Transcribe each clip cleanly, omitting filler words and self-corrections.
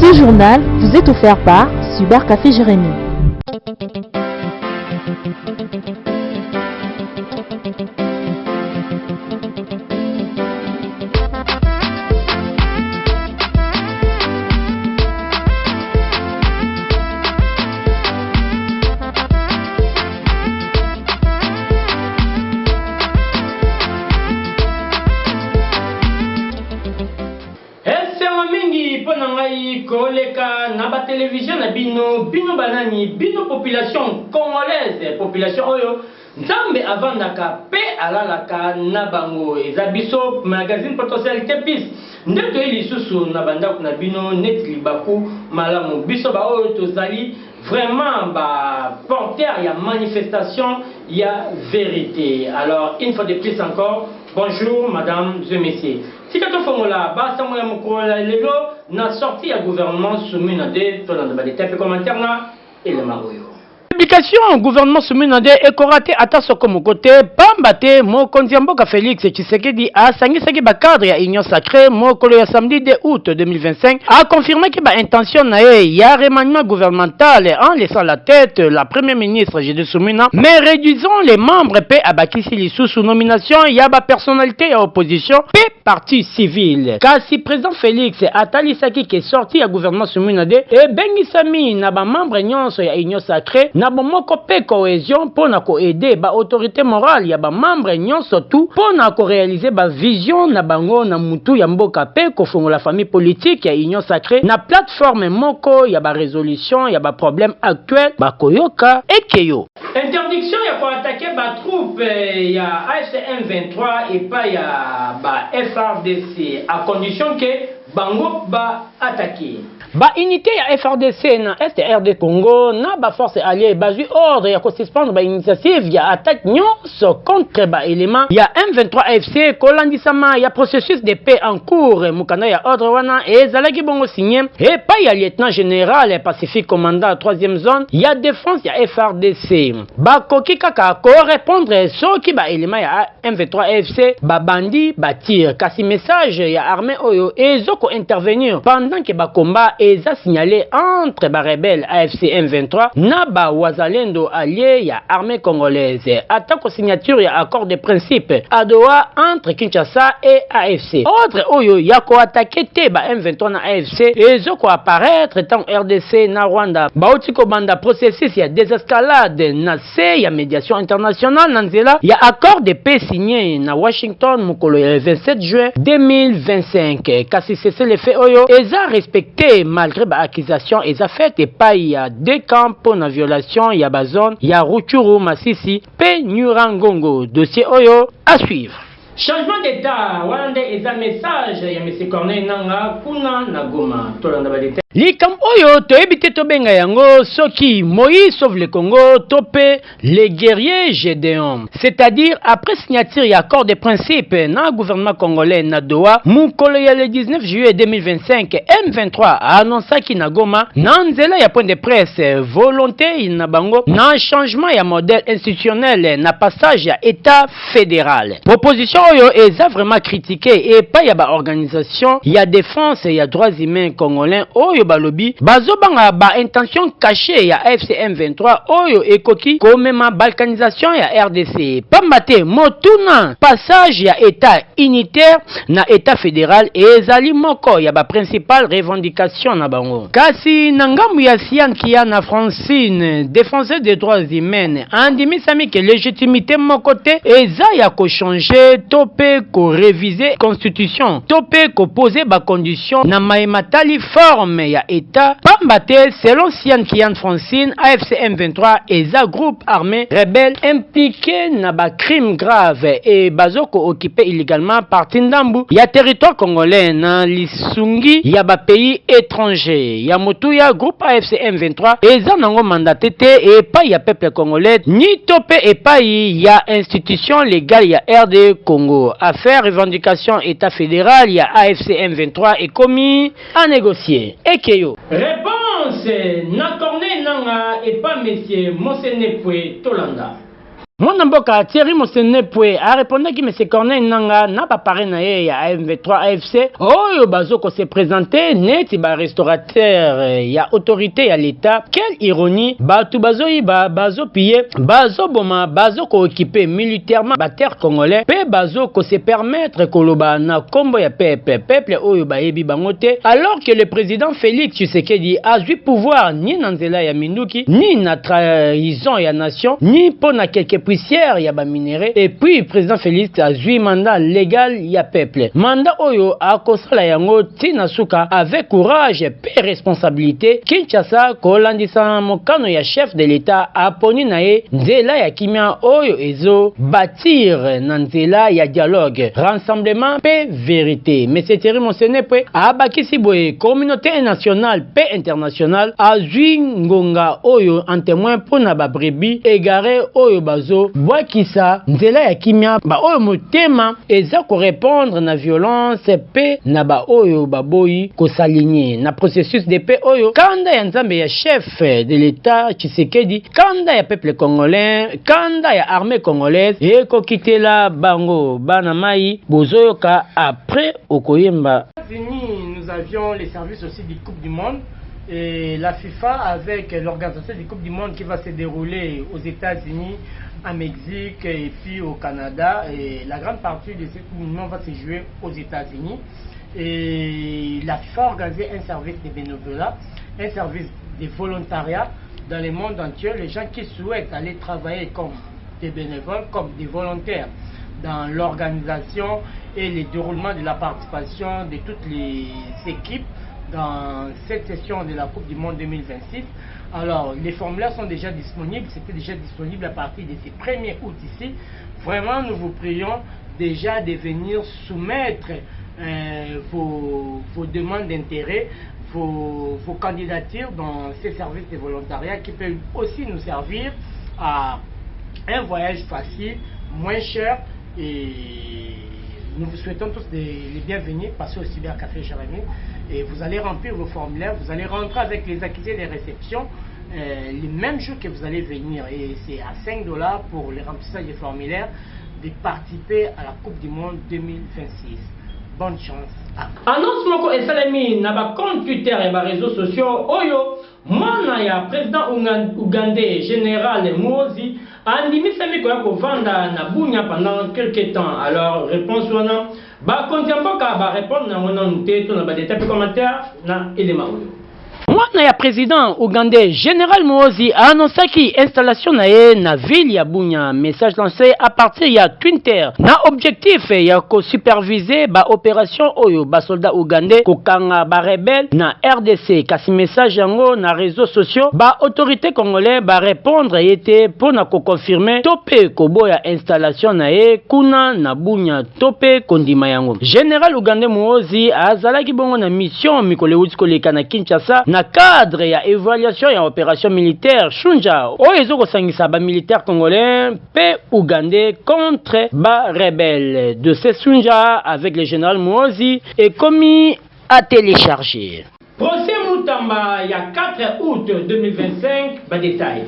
Ce journal vous est offert par Super Café Jérémy. Koleka na ba télévision na bino banani bino population congolaise population oyo nzambe avandaka pe alalaka na bango ezabiso magazine potentialité pis ndeto ilisusu na bandako na bino net libaku malamu biso ba oyo tozali vraiment ba porteur ya manifestation ya vérité. Alors une fois de plus encore bonjour mesdames et messieurs. Si tu fongola ba samoya mukola lelo na sortie ya gouvernement soumis na de tolanda ba détail commentaire na élément oyo. Publication gouvernement soumis na de ekoraté ata soko mokote pambate mokonzi mboka Félix Tshisekedi a sangisaki ba cadre ya union sacrée mokolo ya samedi 2 août 2025 a confirmé que ba intention na ya remaniement gouvernemental en laissant la tête la première ministre J.D. Soumina mais réduisant les membres pe abakisi lisusu nomination ya ba personnalité ya opposition pe parti civil kasi président Félix atalisaki ke sorti ya gouvernement soumis na de e bengisami na ba membre nyonso ya union sacrée na bomoko pe cohésion pour na ko aider ba autorité morale ya ba membre nyonso tout pour na ko réaliser ba vision na bango na mutu ya mboka pe ko fongola famille politique ya union sacrée na plateforme moko ya ba résolution ya ba problème actuel ba koyoka ekeyo interdiction ya ko attaquer ba troupe ya AFC M23 et pas ya ba FRDC à condition que bango ba attaquer ba unité ya FRDC na STRD Congo na ba force alliée bazui ordre ya ko suspendre ba initiative ya attaque nyonso contre ba élément ya M23 AFC kolandisama ya processus de paix en cours mukanda ya ordre wana ezalaki bongo signé et pas ya lieutenant général Pacifique commandant 3e zone ya défense ya FRDC ba koki kaka ko répondre soki ba élément ya M23 AFC ba bandi ba tir kasi message ya armée oyo ezoko intervenir pendant que ba combat et a signalé entre ba rebelle AFC M23 na ba wazalendo allié ya armée congolaise attaque signature ya accord de principe à Doha entre Kinshasa et AFC autre oyo ya ko attaquer te ba M23 na AFC et zo ko apparaître tant RDC na Rwanda ba otiko banda processus ya désescalade na se ya médiation internationale na nzela ya accord de paix signé na Washington mukolo ya 27 juin 2025 kasi c'est le fait oyo eza respecté malgré ba accusation et fait et pas il y a deux camps pour la violation il y a bazone il y a Rutshuru Masisi pe Nyurangongo dossier oyo à suivre. Changement d'état, Wande est un message, il y a M. Corneille Nanga, Kuna Nagoma, Tolanda Badete. Likam oyo to ebite to benga yango soki Moïse sauve le Congo topé les guerriers Gédéon, c'est-à-dire après signature et accord de principe na gouvernement congolais na Doha mukolo ya le 19 juillet 2025 M23 a annoncé ki na Goma na nzela ya point de presse volonté na bango na changement ya modèle institutionnel na passage ya état fédéral. Proposition oyo eza vraiment critiqué et pas ya ba organisation ya défense ya droits humains congolais oyo balobi bazobanga ba intention cachée ya AFC M23 oyo ekoki komema balkanisation ya RDC pambate motuna passage ya état unitaire na état fédéral ezali moko ya ba principale revendication na bango kasi na ngambu ya Sian Kiana Francine défenseur des droits humains andimisami ke légitimité mokote eza ya ko changer topé ko réviser constitution topé ko poser ba condition na maematali forme ya état pambate selon Sian Kian Francine AFC M23 eza groupe armé rebelle impliqué na ba crime grave et bazoko occupé illégalement parti ndambu ya territoire congolais na lisungi ya ba pays étranger ya motu ya groupe AFC M23 eza nango mandaté te et pas ya peuple congolais ni topé et pas ya institution légale ya RD Congo affaire revendication état fédéral ya AFC M23 est commis à négocier ekeyo réponse na Corneille Nanga et pas monsieur Monsene Pwe Tolanda. Mwana mboka Thierry Mosenepwe a répondu que M. Corneille Nanga n'a pas parlé na ye ya AM23 AFC. Oyo bazoko se présenter net ba restaurateur ya autorité ya l'État. Quelle ironie, batu bazoyi bazo piller, bazo boma, bazo ko équiper militairement ba terre congolais, pe bazo ko se permettre koloba na kombo ya peuple oyo ba yebi bangote, alors que le président Félix Tshisekedi a eu pouvoir ni na nzela ya Minduki, ni na trahison ya nation, ni pona quelques poussières ya ba minéraux, et puis président Félix a eu mandat légal ya peuple. Mandat oyo a kosala yango tina suka avec courage et responsabilité. Kinshasa kolandisa mokano ya chef de l'État aponi na ye nzela ya kimia oyo ezo bâtir na nzela ya dialogue, rassemblement pe vérité. Monsieur Thierry Mosenepwe a bakisi boye communauté nationale pe internationale a zui ngonga oyo en témoin pona ba brebis égaré oyo bazo bwakisa nzela ya kimia ba oyo motema eza ko répondre na violence pe na ba oyo baboyi ko s'aligner na processus de paix oyo kanda ya nzambe ya chef de l'État Tshisekedi, kanda ya peuple congolais, kanda ya armée congolaise et ko kitela bango bana mai bozoyoka après okoyemba. Nous avions les services aussi du Coupe du Monde et la FIFA avec l'organisation du Coupe du Monde qui va se dérouler aux États-Unis, en Mexique et puis au Canada, et la grande partie de cette Coupe du Monde va se jouer aux États-Unis. Et la FIFA a organisé un service de bénévolat, un service de volontariat dans le monde entier. Les gens qui souhaitent aller travailler comme des bénévoles, comme des volontaires dans l'organisation et le déroulement de la participation de toutes les équipes dans cette session de la Coupe du Monde 2026. Alors, les formulaires sont déjà disponibles, c'était déjà disponible à partir de ce 1er août ici. Vraiment, nous vous prions déjà de venir soumettre vos demandes d'intérêt, vos candidatures dans ces services de volontariat qui peuvent aussi nous servir à un voyage facile, moins cher, et nous vous souhaitons tous les bienvenus. Passez au Cybercafé Jérémy et vous allez remplir vos formulaires, vous allez rentrer avec les accusés des réceptions les mêmes jours que vous allez venir, et c'est à $5 pour le remplissage des formulaires de participer à la Coupe du Monde 2026. Bonne chance à vous. Annonce moko esalemi na ba compte Twitter et ba réseaux sociaux oyo mwana ya président ougandais général Muhoozi andimisami koya kovanda na Bunia pendant quelques temps. Alors réponse wana ba compte mboka ba répondre na mona nte to na ba détails commentaires na élément oyo. Mwana ya président ougandais général Muhoozi a annoncé ki installation na ye na ville ya Bunia. Message lancé à partir ya Twitter na objectif ya ko superviser ba opération oyo ba soldat ougandais ko kanga ba rebelle na RDC. Kasi message yango na réseaux sociaux ba autorité congolais ba répondre yete pona ko confirmer topé ko boya installation na ye kuna na Bunia topé kondima yango. Général ougandais Muhoozi azalaki bongo na mission mikole uti koleka na Kinshasa na cadre ya évaluation ya opération militaire Shunja oyo ezoko sangisa ba militaire congolais pe ougandais contre ba rebelle de ce Shunja avec le général Muhoozi est commis à télécharger. Procès Mutamba il y a 4 août 2025, ba détail.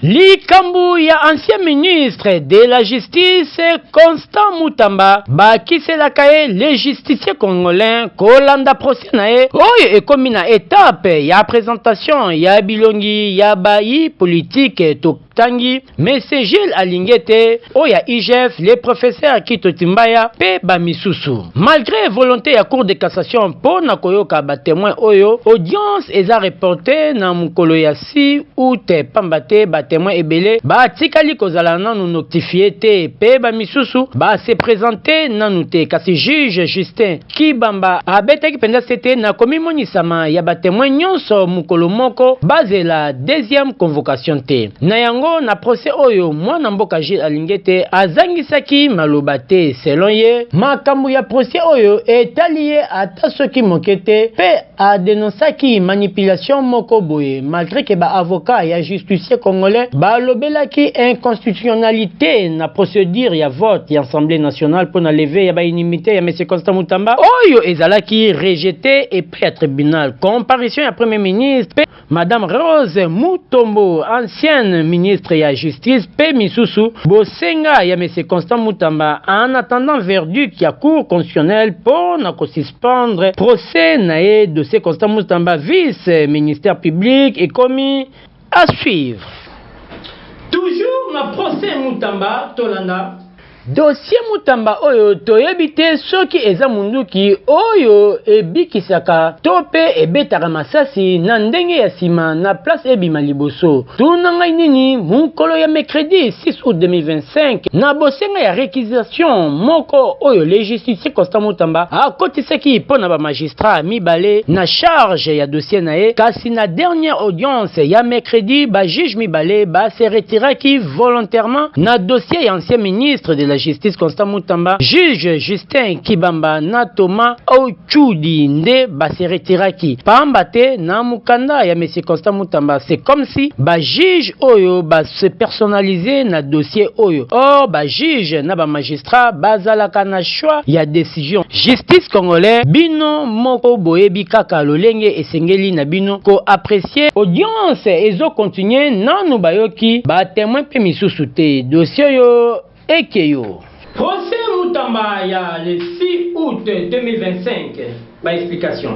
Likambu ya ancien ministre de la justice Constant Mutamba bakiselaka ye le justicier congolais kolanda procès na ye oyo ekomi na étape ya présentation ya bilongi ya bayi politique totangi Mese Gilles Alingete oya IGF le professeur Kito Timbaya pe bamisusu. Malgré volonté ya cour de cassation po na koyoka ba témoin oyo, audience eza reporté na mukolo ya 6 août pambate ba témoin ebele ba tikali kozala nanu notifié te pe bamisusu ba se présenter nanu te. Kasi juge Justin Kibamba abetaki penza sete na komimonisama ya ba témoin nyonso mukolo moko bazela deuxième convocation te. Na yango na procès oyo mwana mboka Gilles Alingete azangisaki maloba te. Selon ye makambo ya procès oyo etali ye ata soki moke te pe adenonsaki manipulation moko boye, malgré que ba avocat ya justicier congolais balobelaki inconstitutionnalité na procédure ya vote ya Assemblée nationale pour na lever ya ba inimité ya M. Constant Mutamba oyo ezalaki rejeté et pris à tribunal. Comparution ya premier ministre Madame Rose Mutombo, ancienne ministre de la Justice, P. Misusu, Bosenga ya M. Constant Mutamba, en attendant verdict ya Cour constitutionnelle pour na suspendre procès nae dossier Constant Mutamba, vice-ministère public et commis à suivre. Toujours na procès Mutamba, Tolanda. Dossier Mutamba oyo toyebite soki eza munduki oyo ebikisaka tope ebetaka masasi na ndenge ya sima na place ebima liboso. Tuna ngai nini mukolo ya mercredi 6 août 2025 na bosenga ya réquisition moko oyo le justicier Constant Mutamba akotisaki pona ba magistrat mibale na charge ya dossier nae, kasi na dernière audience ya mercredi ba juge mibale ba se retiraki volontairement na dossier ya ancien ministre de la Justice Constant Mutamba, juge Justin Kibamba na Thomas Ochudi nde base retiraki pambate na mukanda ya monsieur Constant Mutamba. C'est comme si ba juge oyo ba se personnaliser na dossier oyo. Or ba juge na ba magistrat bazalaka na choix ya décision. Justice congolais bino moko boyebi kaka lolenge esengeli na bino ko apprécier audience ezo continuer nanu bayoki ba témoin pe misusu te dossier yo ekeyo. Procès Mutamba ya le 6 août 2025. Ba explication.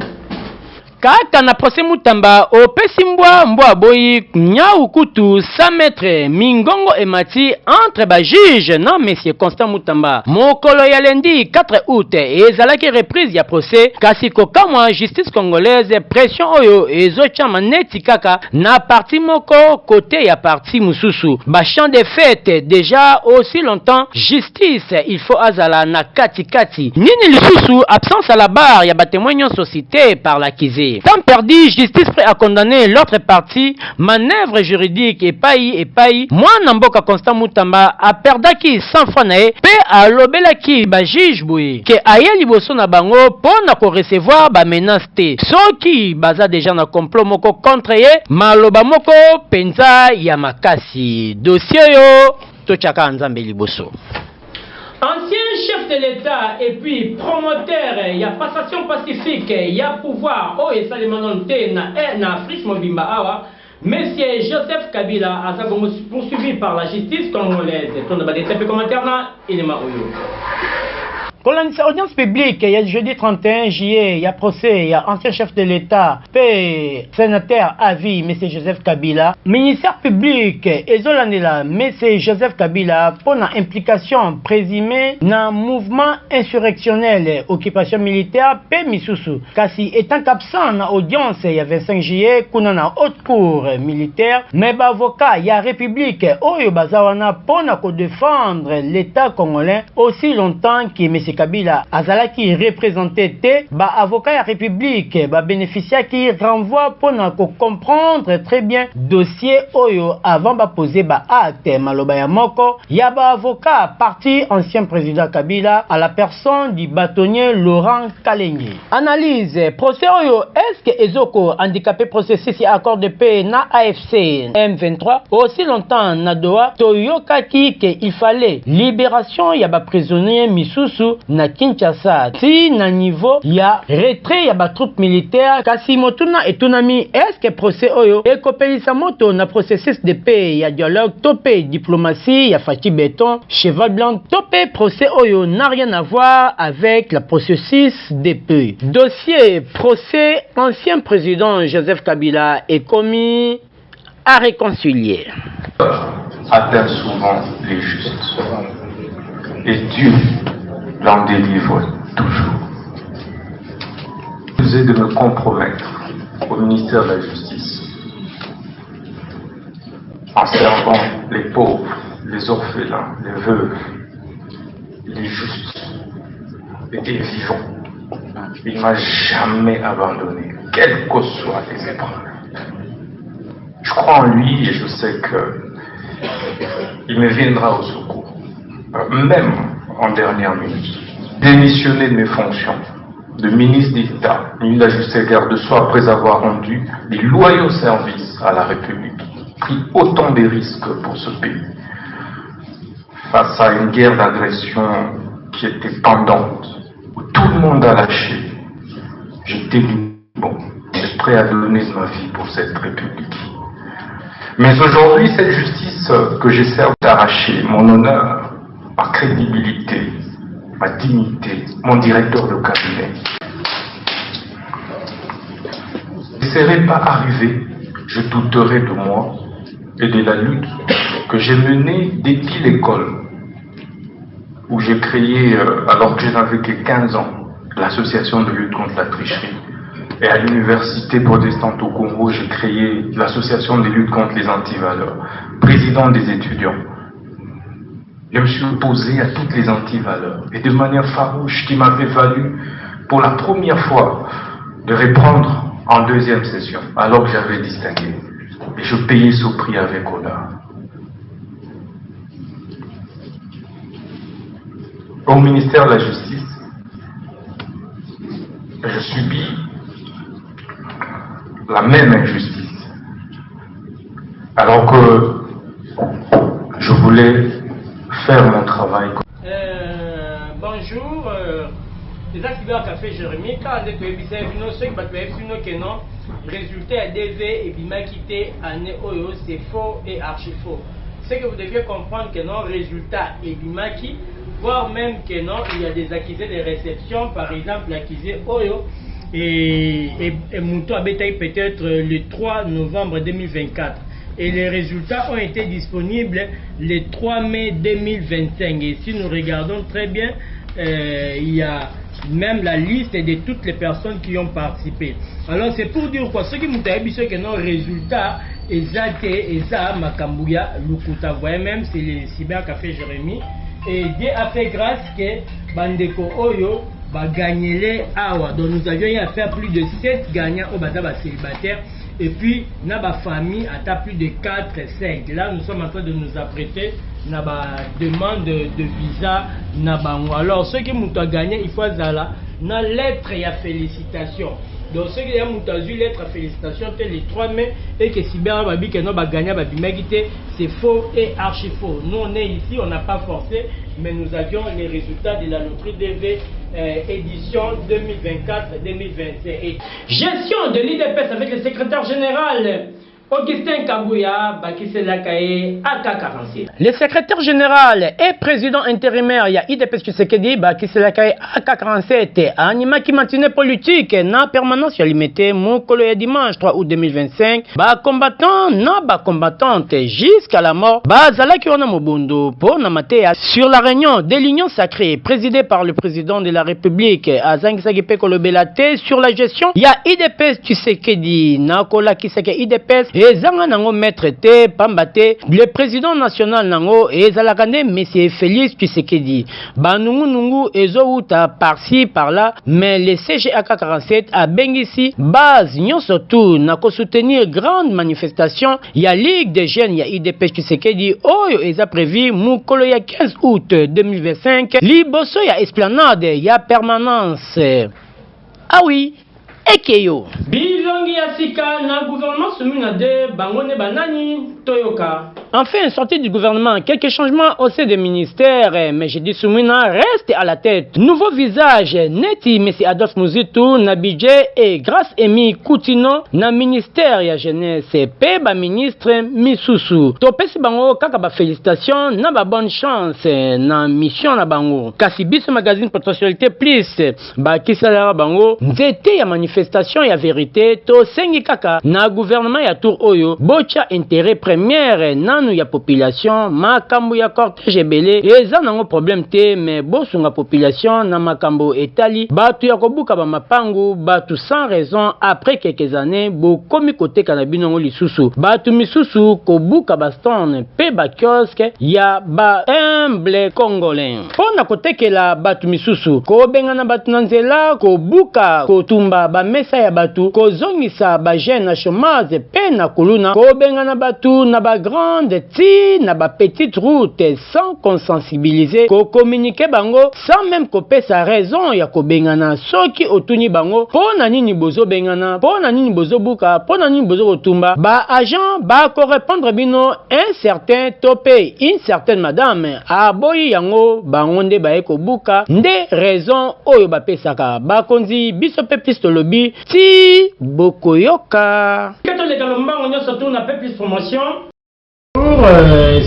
Kaka na procès Mutamba opesi mbwa boyi nyau kutu 100 mètres mingongo emati entre ba juge na monsieur Constant Mutamba. Mokolo ya lundi 4 août ezalaki reprise ya procès kasi kokamwa justice congolaise pression oyo ezochama neti kaka na parti moko côté ya parti mususu. Ba champ de fête déjà aussi longtemps justice il faut azala na kati nini lisusu absence à la barre ya ba témoignage société par l'accusé. Temps perdu, justice prêt à condamner l'autre partie, manœuvre juridique et payi, moi Namboka Constant Mutamba a perdaki 100 fois nae, pe a lobelaki ba juge boui, ke aye liboso na bango pour na ko recevoir ba menace te. Soki baza déjà na complot moko contre ye, maloba moko penza ya makasi. Dossier yo, tochaka nzambe liboso. Ancien chef de l'État et puis promoteur, il y a passation pacifique, il y a pouvoir, oh et ça les manonté na Afrique Mobimba awa, Monsieur Joseph Kabila a poursuivi par la justice congolaise. Ton de commentaire là, il est marouillé. Colonisa audience publique, il y a jeudi 31 juillet, il y a procès, il y a ancien chef de l'État, puis sénateur à vie, M. Joseph Kabila, ministère public, Ezolandela, M. Joseph Kabila, pour la implication présumée dans mouvement insurrectionnel, occupation militaire, P. Misusu. Kasi étant absent dans audience, il y a 25 juillet, qu'on a haute cour militaire, mais avocat, il y a République, Oyo Bazawana, pour défendre l'État congolais aussi longtemps que M. Kabila azalaki représenté te ba avocat ya République ba bénéficiaire qui renvoie pour comprendre très bien dossier oyo avant ba poser ba acte maloba ya moko ya ba avocat parti ancien président Kabila à la personne du bâtonnier Laurent Kalengi. Analyse procès oyo est-ce que ezoko handicapé processus ya accord de paix na AFC M23 aussi longtemps na Doha toyokaki que il fallait libération ya ba prisonnier misusu na Kinshasa ti na niveau ya retrait ya ba troupe militaire kasi motuna etunami est-ce que procès oyo ekopelisa moto na processus de paix ya dialogue topé diplomatie ya Fati Béton cheval blanc topé procès oyo n'a rien à voir avec le processus de paix. Dossier procès ancien président Joseph Kabila est commis à réconcilier. Appelle souvent les justes et Dieu l'en délivre toujours. Je de me compromettre au ministère de la Justice en servant les pauvres, les orphelins, les veuves, les justes et les vivants. Il ne m'a jamais abandonné, quelles que soient les épreuves. Je crois en lui et je sais qu'il me viendra au secours, même en dernière minute. Démissionner de mes fonctions de ministre d'État, ministre de la Justice et garde-soi après avoir rendu des loyaux services à la République, pris autant de risques pour ce pays. Face à une guerre d'agression qui était pendante, où tout le monde a lâché, j'étais bon. suis prêt à donner ma vie pour cette République. Mais aujourd'hui, cette justice que j'essaie d'arracher, mon honneur, ma crédibilité, ma dignité, mon directeur de cabinet, je ne serai pas arrivé, je douterai de moi et de la lutte que j'ai menée depuis l'école, où j'ai créé, alors que je n'avais que 15 ans, l'association de lutte contre la tricherie. Et à l'université protestante au Congo, j'ai créé l'association de lutte contre les antivaleurs, président des étudiants. Je me suis opposé à toutes les antivaleurs, et de manière farouche, qui m'avait valu, pour la première fois, de reprendre en deuxième session, alors que j'avais distingué. Et je payais ce prix avec honneur. Au ministère de la Justice, je subis la même injustice. Alors que je voulais faire mon travail. Bonjour, les activeurs Café Jérémy, quand on est ceux qui non, résultat à DV et Bimakité, année Oyo, c'est faux et archi faux. C'est que vous deviez comprendre que non, résultat et Bimaki, voire même que non, il y a des accusés de réception, par exemple l'accusé Oyo et Mouto Abetaï peut-être le 3 novembre 2024. Et les résultats ont été disponibles le 3 mai 2025. Et si nous regardons très bien, il y a même la liste de toutes les personnes qui ont participé. Alors c'est pour dire quoi? Ce qui nous a dit que nos résultats, et ça, Makambouya, Lukuta, voyez même, c'est le Cyber Café Jérémy. Et Dieu a fait grâce que Bandeko Oyo va gagner les Awa. Donc nous avions eu à faire plus de 7 gagnants au Badaba célibataire. Et puis, na ba famille atteint plus de 4 et 5. Là, nous sommes en train de nous apprêter na ba demande de visa na bango. Alors, ceux qui m'ont gagné, il faut zala na lettre et à félicitations. Donc, ceux qui ont eu lettre à félicitations, c'est les 3 mai et que Cyber Babi que nous ba gagné ba bimagité, c'est faux et archi faux. Nous on est ici, on n'a pas forcé, mais nous avions les résultats de la loterie DV édition 2024-2025. Gestion de l'IDPS avec le secrétaire général Augustin Kabouya, Bakiselakae, AK47. Le secrétaire général et président intérimaire, il y a IDPS Tshisekedi, Bakiselakae, AK47, anima qui matinée politique, na permanence limitée, Moukolo dimanche 3 août 2025, combattant, na combattante, jusqu'à la mort, Zala qui on a Mobundo, pour Namatea, sur la réunion de l'Union sacrée, présidée par le président de la République, Azang Sagepe Kolobelate, sur la gestion, il y a IDPS Tshisekedi, Nakola Kiseke IDPS, et Zanga Nango maître te Pambate, le président national Nango, et Zalakande, monsieur Félix Tshisekedi. Banungu Nungu, Ezouta par-ci, par-là, mais le CGAK 47 a Bengisi, base, nyon surtout, Nako soutenir grande manifestation, il y a Ligue des jeunes, il y a IDP Tshisekedi, Oyo, Eza prévu, Moukolo, il y a 15 août 2025, Liboso, il y a Esplanade, il y a permanence. Ah oui. Ekeyo. Bilongi Yasika, na gouvernement soumina de Bangone Banani, Toyoka. Enfin, sortie du gouvernement, quelques changements au sein des ministères, mais j'ai dit Soumina reste à la tête. Nouveau visage, Neti, M. Adolphe Mouzitou, na budget et grâce Emi Koutino, na ministère ya jeunesse, Peba ministre Misusu. Topesi bango kaka ba félicitations, na ba bonne chance, na mission na bango. Kasi biso magazine potentialité plus, ba kisala bango, nzete ya manifestation ya vérité, to sengi kaka, na gouvernement ya tour oyo, bocha intérêt premier, nanu ya population, makambo ya cortège ebele, eza nango problème te, mais bosunga population, na makambo etali, batu ya kobuka ba mapangu, batu sans raison, après quelques années, bo komi kote kanabinongo lisusu, batu misusu, kobuka ba stand, pe ba kioske, ya ba humble congolais. Pona kote ke la batu misusu, ko benga na batu nanzela, kobuka, kotumba, ba mesa ya batu, ko zongisa ba jeune na chômage, pe na kuluna, ko benga na batu, na ba grande ti, na ba petite route, sans qu'on sensibiliser, ko communiquer bango, sans même kope sa raison, ya ko bengana, soki otuni bango, pona nini bozo bengana, pona nini bozo buka, pona nini bozo otumba, ba agent, ba ko répondre bino, un certain topé, une certaine madame, aboyi yango, bango nde baye kobuka nde raison oyo bapesaka bakonzi biso pe plus tolobi ti bokoyoka katoleka lombango nyonso tourna pe plus promotion pour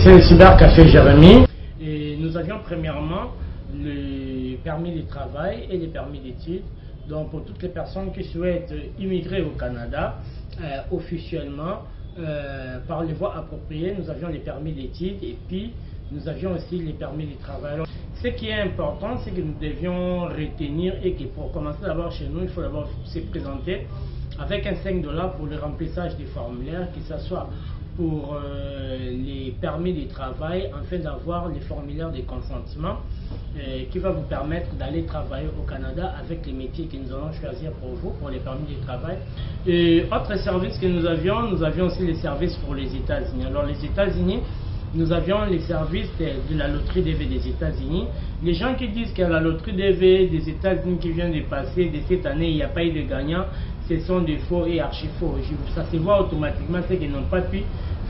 c'est le cybercafé Jérémy et nous avions premièrement le permis de travail et le permis d'études. Donc pour toutes les personnes qui souhaitent immigrer au Canada officiellement par les voies appropriées, nous avions les permis d'études et puis nous avions aussi les permis de travail. Alors, ce qui est important, c'est que nous devions retenir et que pour commencer d'abord chez nous, il faut d'abord se présenter avec un 5 $ pour le remplissage des formulaires, que ce soit pour les permis de travail, afin d'avoir les formulaires de consentement qui va vous permettre d'aller travailler au Canada avec les métiers que nous allons choisir pour vous, pour les permis de travail. Et autre service que nous avions aussi les services pour les États-Unis. Alors les États-Unis, nous avions les services de la loterie DV des États-Unis. Les gens qui disent qu'il y a la loterie DV des États-Unis qui vient de passer de cette année, il n'y a pas eu de gagnant, ce sont des faux et archi-faux. Ça se voit automatiquement, c'est qu'ils n'ont pas pu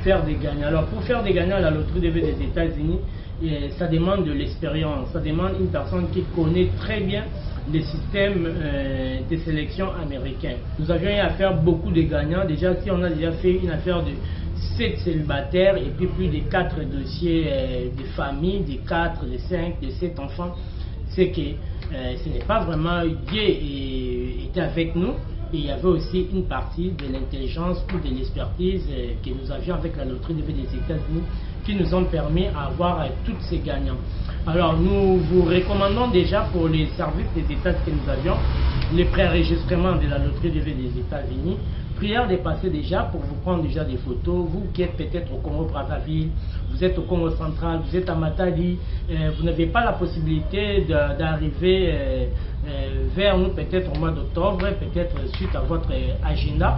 faire des gagnants. Alors pour faire des gagnants à la loterie DV des États-Unis, ça demande de l'expérience, ça demande une personne qui connaît très bien les systèmes de sélection américains. Nous avions eu à faire beaucoup de gagnants. Déjà, si on a déjà fait une affaire de 7 célibataires et puis plus de 4 dossiers de famille, de 4, de 5, de 7 enfants, c'est que ce n'est pas vraiment Dieu était avec nous. Et il y avait aussi une partie de l'intelligence ou de l'expertise que nous avions avec la loterie des États-Unis qui nous ont permis d'avoir tous ces gagnants. Alors nous vous recommandons déjà pour les services des États que nous avions, les pré-enregistrements de la loterie des États-Unis, prière de passer déjà pour vous prendre déjà des photos, vous qui êtes peut-être au Congo-Brazzaville, vous êtes au Congo central, vous êtes à Matadi, vous n'avez pas la possibilité d'arriver vers nous peut-être au mois d'octobre, peut-être suite à votre agenda.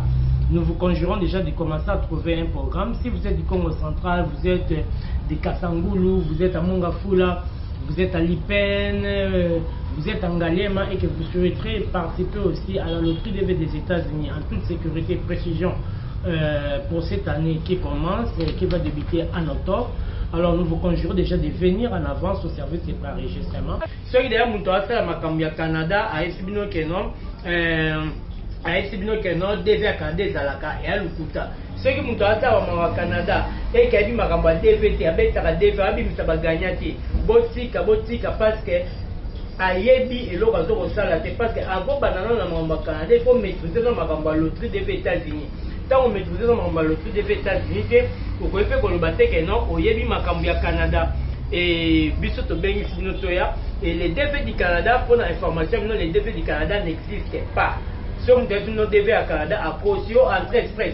Nous vous conjurons déjà de commencer à trouver un programme. Si vous êtes du Congo central, vous êtes de Kasangulu, vous êtes à Mongafula, vous êtes à Lipen, vous êtes en Galema et que vous souhaiterez participer aussi à la loterie des États-Unis en toute sécurité et précision pour cette année qui commence et qui va débuter en octobre. Alors nous vous conjurons déjà de venir en avance au service de préenregistrement. Ce qui est d'ailleurs mon Canada a estimé que non. A estimé que non, DV Canada ezalaka et à Lukuta. Ce qui est au Canada et qui a dit ma DVT, a betaka DV, a bimisa baganyati. Botika parce que ayebi et l'eau bazo kosala te parce que avant banana na mamba Canada il faut maîtriser dans ma loterie des États-Unis. Tant on maîtriser dans ma loterie des États-Unis que vous pouvez faire que non oyebi makambo ya Canada et biso to bengi sino toya et les DV du Canada pour l'information non les DV du Canada n'existent pas. Si on devait nos DV à Canada à Cosio entrée express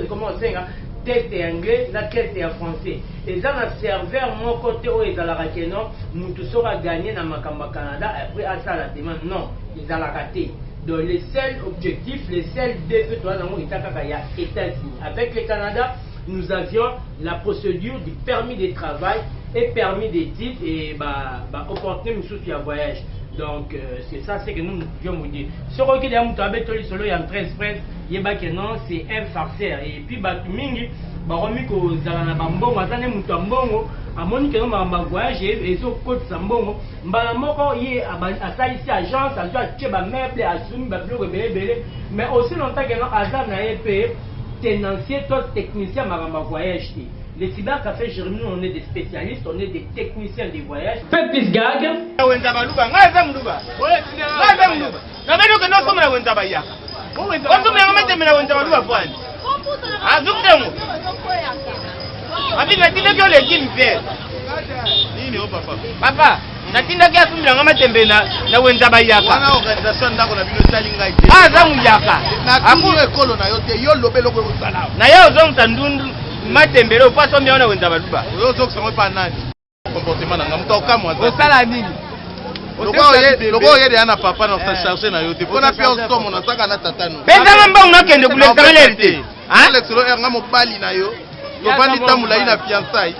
comment on sait test est anglais, la test est en français. Et dans le serveur, mon côté où ils allaient rater, non, nous tous aurons gagné dans Makamba Canada, après à ça la demande, non, ils allaient rater. Donc les seuls objectifs, les seuls défis, toi, dans les États-Unis. Avec le Canada, nous avions la procédure du permis de travail et permis d'études et opportunité de voyage. Donc c'est ça, c'est que nous pouvions vous dire. Ce qui est solo il y a 13 presse, il y a que non, c'est un farceur. Et puis mingi, baromi ko zalana bambongo, azane mutu ambongo, amoni que non ba voyage et so côte sambongo, mbala moko yé asali ici agence, a doit tuer ba meuble, assume ba bloc belé, mais aussi longtemps que non azar na EP tenancier toi technicien maramba voyage. Les cybercafés Jérémy, on est des spécialistes, on est des techniciens des voyages. Pepis Gag. Papa, natindaki asumbila ngama tembe na wenza bayaka. Wana organisation ndako na bino sali ngai te. Ah, za muyaka. Aku ekolo na yo te, yo lobelo ko sala. Na yo zo mtandundu matembele poisson bien na wenza baluba. Yo zo kusanga pa nani? Comportement na ngamuta okamwa za. Osala nini? Logo yede ana papa na sa charger na yo te. Pona pia ostomo na saka na tatano. Pesa ngamba unakende kulesa lerte. Ah, l'exelo R ngamo bali na yo. Lobandi tamula ina fiançailles.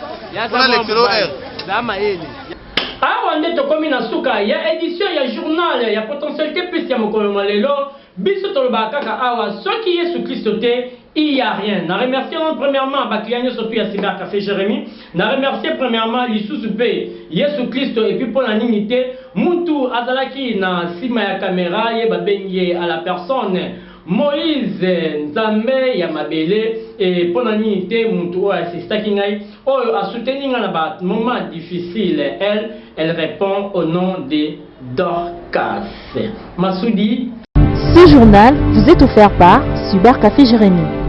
Pona l'exelo R. Zama ele. Awa nde tokomi na suka ya édition ya journal ya potentialité plus ya mokolo malelo biso tolobaka kaka awa soki Yesu Kristo te il n'y a rien. Je remercie premièrement Bakliane Sophie à Cyber Café Jérémy. Je remercie premièrement Lissou P, Yesu Christ et puis pour la dignité. Moutou Azalaki na sima ya caméra yeba bengi à la personne Moïse Nzambe ya mabele et pour la dignité Moutou assista kingai oyo a soutenir na ba moment difficile. Elle répond au nom de Dorcas. Massoudi. Ce journal vous est offert par Cyber Café Jérémy.